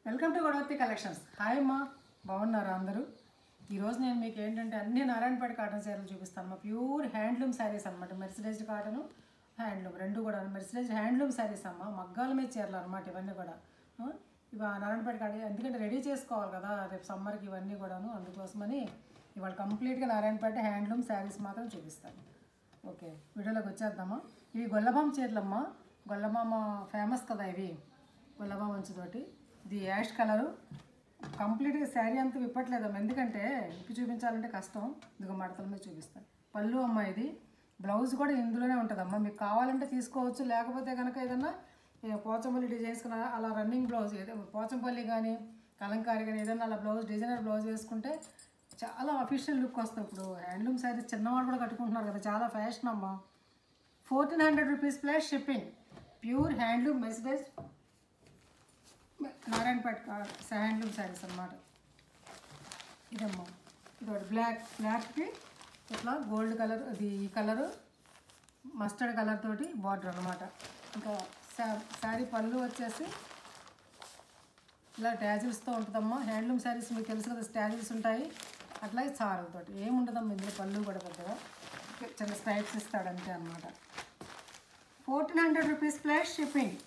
Welcome to Godavathi collections. Hi అమ్మా, బాగున్నారా అందరూ? ఈరోజు నేను మీకు ఏంటంటే అన్ని నారాయణపేట కాటన్ చీరలు చూపిస్తాను. మా ప్యూర్ హ్యాండ్లూమ్ శారీస్ అనమాట. మెర్సిడైజ్డ్ కాటను, హ్యాండ్లూమ్ రెండు కూడా. మెర్సిడైజ్డ్ హ్యాండ్లూమ్ శారీస్ అమ్మ, మగ్గాల మీద చీరలు అనమాట ఇవన్నీ కూడా. ఇవి నారాయణపేట కాడ ఎందుకంటే రెడీ చేసుకోవాలి కదా రేపు సమ్మర్కి ఇవన్నీ కూడాను. అందుకోసమని ఇవాళ కంప్లీట్గా నారాయణపేట హ్యాండ్లూమ్ శారీస్ మాత్రం చూపిస్తాను. ఓకే, వీడియోలోకి వచ్చేద్దామా. ఇవి గొల్లబామ చీరలమ్మ. గొల్లబామ ఫేమస్ కదా ఇవి, గొల్లబామ అంచుతోటి. ఇది యాష్ కలరు. కంప్లీట్గా శారీ అంతా విప్పట్లేదమ్మా, ఎందుకంటే ఇప్పి చూపించాలంటే కష్టం. ఇదిగో మడతల మీద చూపిస్తాను. పళ్ళు అమ్మ ఇది. బ్లౌజ్ కూడా ఇందులోనే ఉంటుందమ్మా, మీకు కావాలంటే తీసుకోవచ్చు. లేకపోతే కనుక ఏదన్నా పోచంపల్లి డిజైన్స్ అలా రన్నింగ్ బ్లౌజ్ పోచంపల్లి కానీ కలంకారీ కానీ ఏదైనా అలా బ్లౌజ్ డిజైనర్ బ్లౌజ్ వేసుకుంటే చాలా అఫీషియల్ లుక్ వస్తుంది. ఇప్పుడు హ్యాండ్లూమ్ శారీస్ చిన్నవాళ్ళు కూడా కట్టుకుంటున్నారు కదా, చాలా ఫ్యాషన్ అమ్మ. 1400 rupees plus shipping. Pure handloom mercerised Narayanpet handloom sarees అన్నమాట. ఇదమ్మా, ఇది ఒకటి బ్లాక్కి ఇట్లా గోల్డ్ కలర్, ఇది ఈ కలరు మస్టర్డ్ కలర్ తోటి బార్డర్ అనమాట. ఇంకా శారీ పళ్ళు వచ్చేసి ఇలా ట్యాజిల్స్తో ఉంటుందమ్మా. హ్యాండ్లూమ్ శారీస్ మీకు తెలుసు కదా, ట్యాజిల్స్ ఉంటాయి. అట్లాగే సారలతోటి ఏముండదమ్మా ఇందులో. పళ్ళు కూడా పెద్దగా చిన్న స్ట్రైప్స్ ఇస్తాడు అంతే అనమాట. 1400 రూపీస్ ప్లస్ షిప్పింగ్.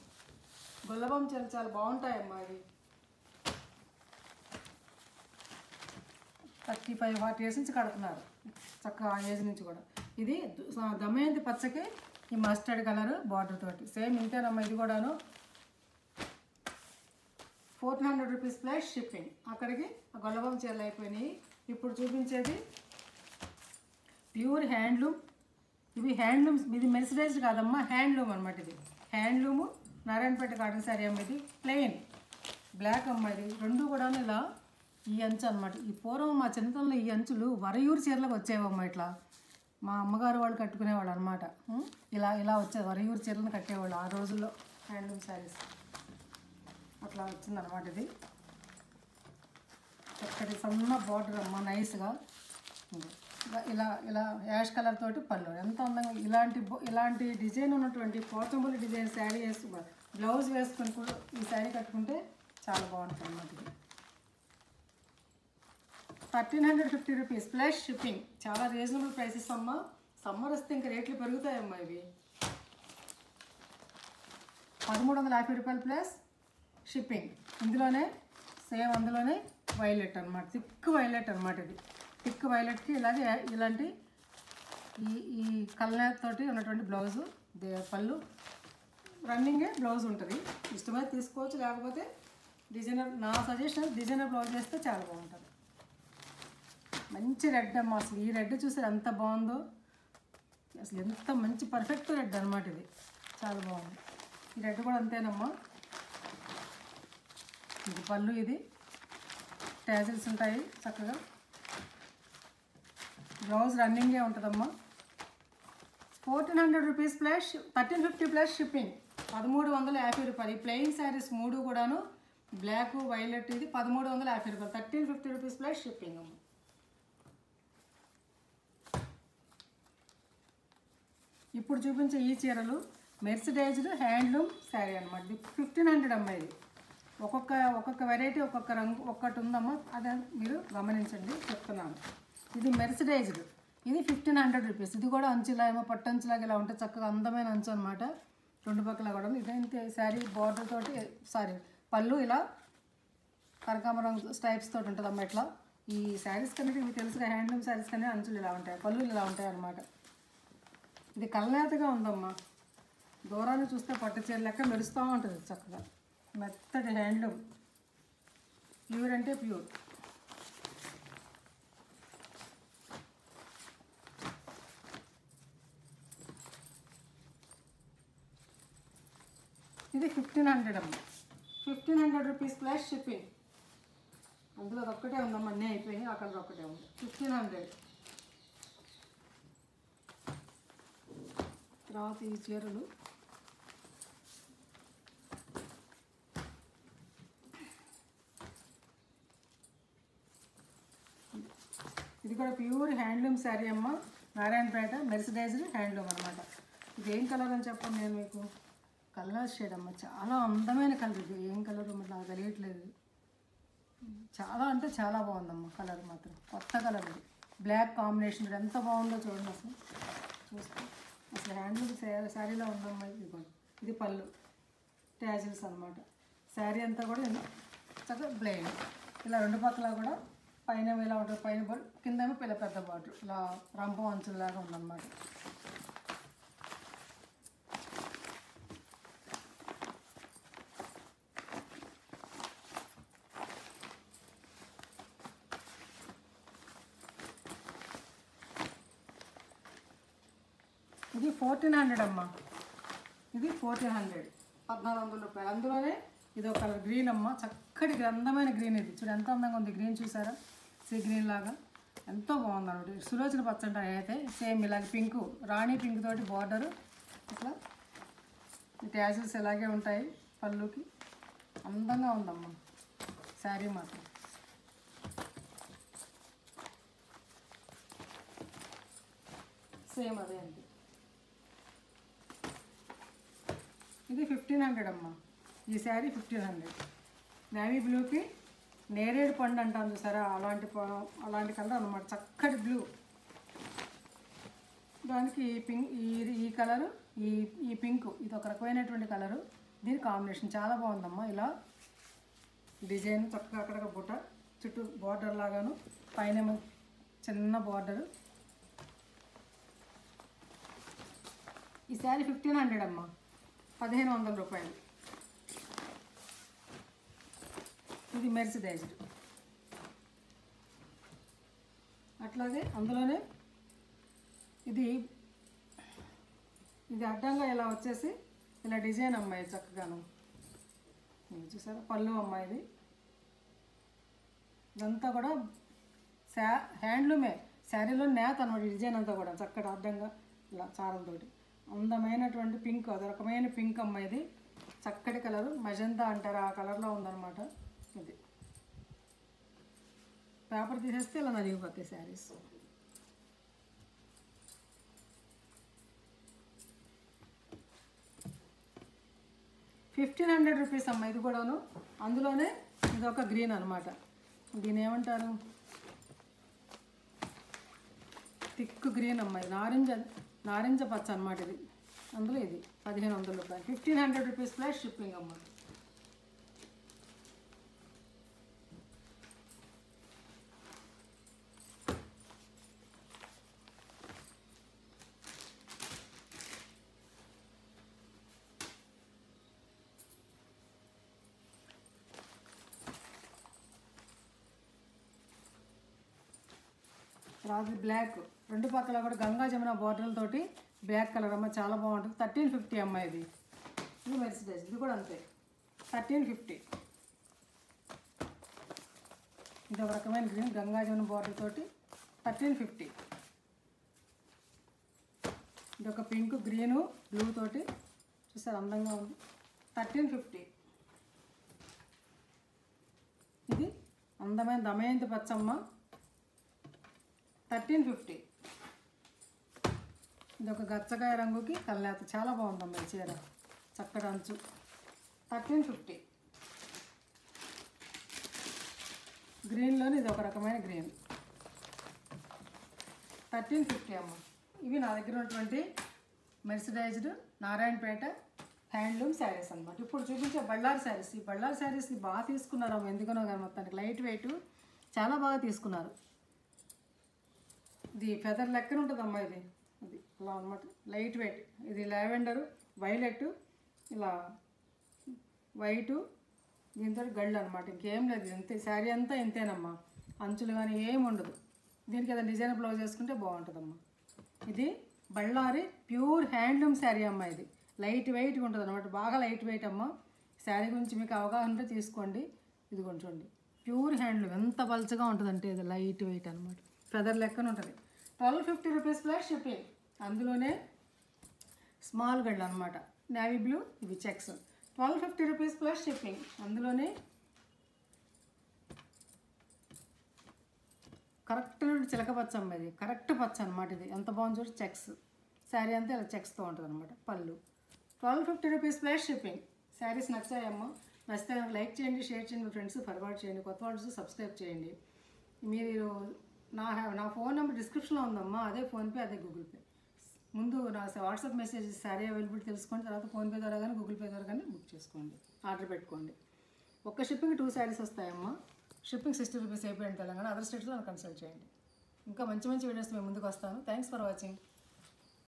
గొల్లబామ చీరలు చాలా బాగుంటాయమ్మా. ఇవి 35-40 ఇయర్స్ నుంచి కడుతున్నారు చక్కగా, ఆ ఏజ్ నుంచి కూడా. ఇది దమయంతి పచ్చకి ఈ మస్టర్డ్ కలర్ బార్డర్ తోటి సేమ్ ఇంతేనమ్మా. ఇది కూడాను 1400 రూపీస్ ప్లస్ షిప్పింగ్. అక్కడికి గొల్లబామ చీరలు అయిపోయినాయి. ఇప్పుడు చూపించేది ప్యూర్ హ్యాండ్లూమ్. ఇవి హ్యాండ్లూమ్, ఇది మెర్సిడైజ్డ్ కాదమ్మా, హ్యాండ్లూమ్ అనమాట. ఇది హ్యాండ్లూము నారాయణపేట కాటన్ శారీ అమ్మ. ఇది ప్లెయిన్ బ్లాక్ అమ్మ. ఇది రెండు కూడా ఇలా ఈ అంచు అనమాట. ఈ పూర్వం మా చిన్నతనంలో ఈ అంచులు వరయూరు చీరలకు వచ్చేవమ్మ. ఇట్లా మా అమ్మగారు వాళ్ళు కట్టుకునేవాళ్ళు అనమాట. ఇలా ఇలా వచ్చేది, వరయూరు చీరలను కట్టేవాళ్ళు ఆ రోజుల్లో. హ్యాండ్లూమ్ శారీస్ అట్లా వచ్చిందనమాట. ఇది చక్కటి సన్న బార్డర్ అమ్మ, నైస్గా ఇలా ఇలా యాష్ కలర్ తోటి పళ్ళు ఎంత అందంగా. ఇలాంటి డిజైన్ ఉన్నటువంటి పోచంపల్లి డిజైన్ శారీ బ్లౌజ్ వేసుకొని కూడా ఈ శారీ కట్టుకుంటే చాలా బాగుంటుంది అన్నమాట. ఇది 1350 రూపీస్ ప్లస్ షిప్పింగ్. చాలా రీజనబుల్ ప్రైసెస్ అమ్మ. సమ్మర్ వస్తే ఇంకా రేట్లు పెరుగుతాయమ్మా. ఇవి 1350 రూపాయలు ప్లస్ షిప్పింగ్. ఇందులోనే సేమ్ అందులోనే వైలెట్ అనమాట, థిక్ వైలెట్ అనమాట. ఇది థిక్ వైలెట్కి ఇలాగే ఇలాంటి ఈ కలర్ తోటి ఉన్నటువంటి బ్లౌజు, పళ్ళు రన్నింగే బ్లౌజ్ ఉంటుంది. ఇష్టమైతే తీసుకోవచ్చు, లేకపోతే డిజైనర్, నా సజెషన్ డిజైనర్ బ్లౌజ్ చేస్తే చాలా బాగుంటుంది. మంచి రెడ్ అమ్మ. అసలు ఈ రెడ్ చూసారు ఎంత బాగుందో, అసలు ఎంత మంచి పర్ఫెక్ట్ రెడ్ అనమాట. ఇది చాలా బాగుంది. ఈ రెడ్ కూడా అంతేనమ్మా. ఇది పళ్ళు, ఇది ట్యాజిల్స్ ఉంటాయి చక్కగా. బ్లౌజ్ రన్నింగే ఉంటుందమ్మా. 1400 రూపీస్ ప్లస్ 1350 ప్లస్ షిప్పింగ్. 1350 రూపాయలు. ఈ ప్లెయిన్ శారీస్ మూడు కూడాను బ్లాక్ వైలెట్. ఇది 1350 రూపాయలు. 1350 రూపీస్ ప్లస్ షిప్పింగ్ అమ్మ. ఇప్పుడు చూపించే ఈ చీరలు మెర్సిడైజ్డ్ హ్యాండ్లూమ్ శారీ అనమాట. ఇది 1500 అమ్మ. ఇది ఒక్కొక్క వెరైటీ ఒక్కొక్క రంగు ఒక్కటి ఉందమ్మా, అదే మీరు గమనించండి చెప్తున్నాను. ఇది మెర్సిడైజ్డ్. ఇది 1500 రూపీస్. ఇది కూడా అంచులా ఏమో పట్టంచులాగా ఇలా ఉంటే చక్కగా అందమైన అంచు అనమాట. రెండు పక్కల కూడా ఇదేంటి శారీ బార్డర్ తోటి, సారీ పళ్ళు ఇలా కనకాంబరం స్టైప్స్ తోటి ఉంటుందమ్మా. ఇట్లా ఈ శారీస్ కన్నా మీకు తెలుసుగా, హ్యాండ్లూమ్ శారీస్ కన్నా అంచులు ఇలా ఉంటాయి, పళ్ళు ఇలా ఉంటాయి అనమాట. ఇది కలనేతగా ఉందమ్మా. దూరాన్ని చూస్తే పట్టు చీర లెక్క మెరుస్తూ ఉంటుంది చక్కగా. మెత్తటి హ్యాండ్లూమ్, ప్యూర్ అంటే ప్యూర్. ఇది 1500 అమ్మ. 1500 రూపీస్ ప్లస్ షిప్పింగ్. అందులో ఒక్కటే ఉందమ్మా, అన్నీ అయిపోయినాయి. అక్కడ ఒక్కటే ఉంది. 1500. తర్వాత ఈ చీరలు ఇది కూడా ప్యూర్ హ్యాండ్లూమ్ శారీ అమ్మ. నారాయణపేట మెర్సిడైజ్డ్ హ్యాండ్లూమ్ అనమాట. ఇది ఏం కలర్ అని చెప్పండి నేను మీకు. కలర్ షేడ్ అమ్మ, చాలా అందమైన కలర్. ఇది ఏం కలర్ నాకు తెలియట్లేదు. చాలా అంటే చాలా బాగుందమ్మా. కలర్ మాత్రం కొత్త కలర్ ఇది. బ్లాక్ కాంబినేషన్ ఎంత బాగుందో చూడండి. అసలు చూస్తే అసలు హ్యాండ్లూమ్ శారీలో ఉందమ్మా. ఇది పళ్ళు ట్యాజిల్స్ అనమాట. శారీ అంతా కూడా చక్కగా ప్లెయిన్. ఇలా రెండు పక్కల కూడా పైన ఇలా ఉంటుంది. పైన కిందేమో పెద్ద బార్డర్ ఇలా రంపం అంచులాగా ఉందన్నమాట. ఇది 1400 అమ్మా. ఇది 1400, 1400 రూపాయలు. అందులోనే ఇది ఒక కలర్ గ్రీన్ అమ్మ. చక్కటి అందమైన గ్రీన్. ఇది చూడు ఎంత అందంగా ఉంది. గ్రీన్ చూసారా? సీ గ్రీన్ లాగా ఎంతో బాగుంది అనమాట. సులోచన పచ్చ అంటే అయితే సేమ్ ఇలాగ పింకు, రాణి పింక్ తోటి బార్డరు ఇట్లా ట్యాజిల్స్ ఇలాగే ఉంటాయి. పళ్ళుకి అందంగా ఉందమ్మా శారీ మాత్రం. సేమ్ అదే అండి. ఇది 1500 అమ్మా. ఈ శారీ 1500. నేవీ బ్లూకి నేరేడు పండు అంటాం చూసారా? అలాంటి కలర్ అనమాట. చక్కటి బ్లూ. దానికి పింక్, ఈ కలరు, ఈ పింక్, ఇది ఒక రకమైనటువంటి కలరు. దీని కాంబినేషన్ చాలా బాగుందమ్మా. ఇలా డిజైన్ చక్కగా అక్కడక్కడ బుట్ట చుట్టూ బార్డర్ లాగాను, పైన చిన్న బార్డరు. ఈ శారీ 1500 అమ్మా. 1500 రూపాయలు. ఇది మెర్సిడైజ్డ్. అట్లాగే అందులోనే ఇది అడ్డంగా ఇలా వచ్చేసి ఇలా డిజైన్ అమ్మాయి చక్కగాను. చూసారా? పళ్ళు అమ్మాయి. ఇది ఇదంతా కూడా హ్యాండ్లూమే. శారీలో నేత అనమాట. డిజైన్ అంతా కూడా చక్కటి అడ్డంగా ఇలా చారలతోటి అందమైనటువంటి పింక్. అది రకమైన పింక్ అమ్మాయి. ఇది చక్కటి కలరు. మజంతా అంటారు ఆ కలర్లో ఉందన్నమాట. ఇది పేపర్ తీసేస్తే ఇలా నలిగిపోతాయి శారీస్. ₹1500 అమ్మ. ఇది కూడాను. అందులోనే ఇది ఒక గ్రీన్ అనమాట. దీని ఏమంటారు? థిక్ గ్రీన్ అమ్మ. ఇది నారింజ పచ్చ అనమాట. ఇది అందులో ఇది 1500 రూపాయలు. ₹1500 ప్లస్ షిప్పింగ్ అమ్మ. రాజు బ్లాక్, రెండు పక్కల కూడా గంగా జమున బార్డర్లతోటి బ్లాక్ కలర్ అమ్మ. చాలా బాగుంటుంది. 1350 అమ్మ. ఇది మెర్సిడైజ్. ఇది కూడా అంతే 1350. ఇది ఒక రకమైన గ్రీన్ గంగా జమున బార్డర్ తోటి 1350. ఇది ఒక పింక్, గ్రీను, బ్లూ తోటి చూసారు అందంగా ఉంది. 1350. ఇది అందమైన దమయంతి పచ్చమ్మ. 1350. ఇది ఒక గచ్చకాయ రంగుకి కల్లేత. చాలా బాగుందమ్మా ఈ చీర. చక్కటి అంచు. 1350. గ్రీన్లోని ఇది ఒక రకమైన గ్రీన్. 1350 అమ్మ. ఇవి నా దగ్గర ఉన్నటువంటి మెర్సిడైజ్డ్ నారాయణపేట హ్యాండ్లూమ్ శారీస్ అనమాట. ఇప్పుడు చూపించే బళ్ళారి శారీస్. ఈ బళ్ళారి శారీస్ని బాగా తీసుకున్నారమ్మ. ఎందుకనో కానీ మొత్తానికి లైట్ వెయిట్ చాలా బాగా తీసుకున్నారు. ఇది ఫెదర్ లెక్కన ఉంటుందమ్మా. ఇది ఇలా అనమాట. Light weight. ఇది లావెండరు, వైలెట్, ఇలా వైటు, దీంతో గళ్ళు అనమాట. ఇంకేం లేదు. ఇంతే శారీ అంతా ఇంతేనమ్మా. అంచులు కానీ ఏమి ఉండదు. దీనికి ఏదైనా డిజైన్ బ్లౌజ్ వేసుకుంటే బాగుంటుందమ్మా. ఇది బళ్ళారి ప్యూర్ హ్యాండ్లూమ్ శారీ అమ్మ. ఇది లైట్ వెయిట్గా ఉంటుంది అనమాట. బాగా లైట్ వెయిట్ అమ్మ. శారీ గురించి మీకు అవగాహన ఉంటే తీసుకోండి. ఇది కొంచెండి ప్యూర్ హ్యాండ్లూమ్. ఎంత పలుచగా ఉంటుందంటే ఇది లైట్ వెయిట్ అనమాట. ఫెదర్ లెక్కన ఉంటుంది. 1250 ప్లస్ షిప్పింగ్. అందులోనే స్మాల్ గళ్ళు అనమాట. నేవీ బ్లూ, ఇవి చెక్స్. 1250 plus shipping. అందులోనే కరెక్ట్ చిలక పచ్చ అమ్మ. ఇది కరెక్ట్ పచ్చ అనమాట. ఇది ఎంత బాగుంది చూడు. చెక్స్. శారీ అంతా ఇలా చెక్స్తో ఉంటుంది అనమాట. పళ్ళు. 1250 ప్లస్ షిప్పింగ్. శారీస్ నచ్చాయమ్మా. నచ్చితే లైక్ చేయండి, షేర్ చేయండి, మీ ఫ్రెండ్స్ ఫార్వర్డ్ చేయండి, కొత్త వాళ్ళు సబ్స్క్రైబ్ చేయండి. మీరు నా ఫోన్ నెంబర్ డిస్క్రిప్షన్లో ఉందమ్మా, అదే ఫోన్పే, అదే గూగుల్ పే. ముందు నా వాట్సాప్ మెసేజ్ సారీ అవైలబిలిటీ తెలుసుకోండి, తర్వాత ఫోన్పే ద్వారా కానీ గూగుల్ పే ద్వారా కానీ బుక్ చేసుకోండి, ఆర్డర్ పెట్టుకోండి. ఒక్క షిప్పింగ్ 2 శారీస్ వస్తాయమ్మా. షిప్పింగ్ 60 రూపీస్ అయిపోయింది తెలంగాణ. అదర్ స్టేట్స్లో కన్సల్ట్ చేయండి. ఇంకా మంచి మంచి వీడియోస్ మేము ముందుకు వస్తాను. Thanks for watching.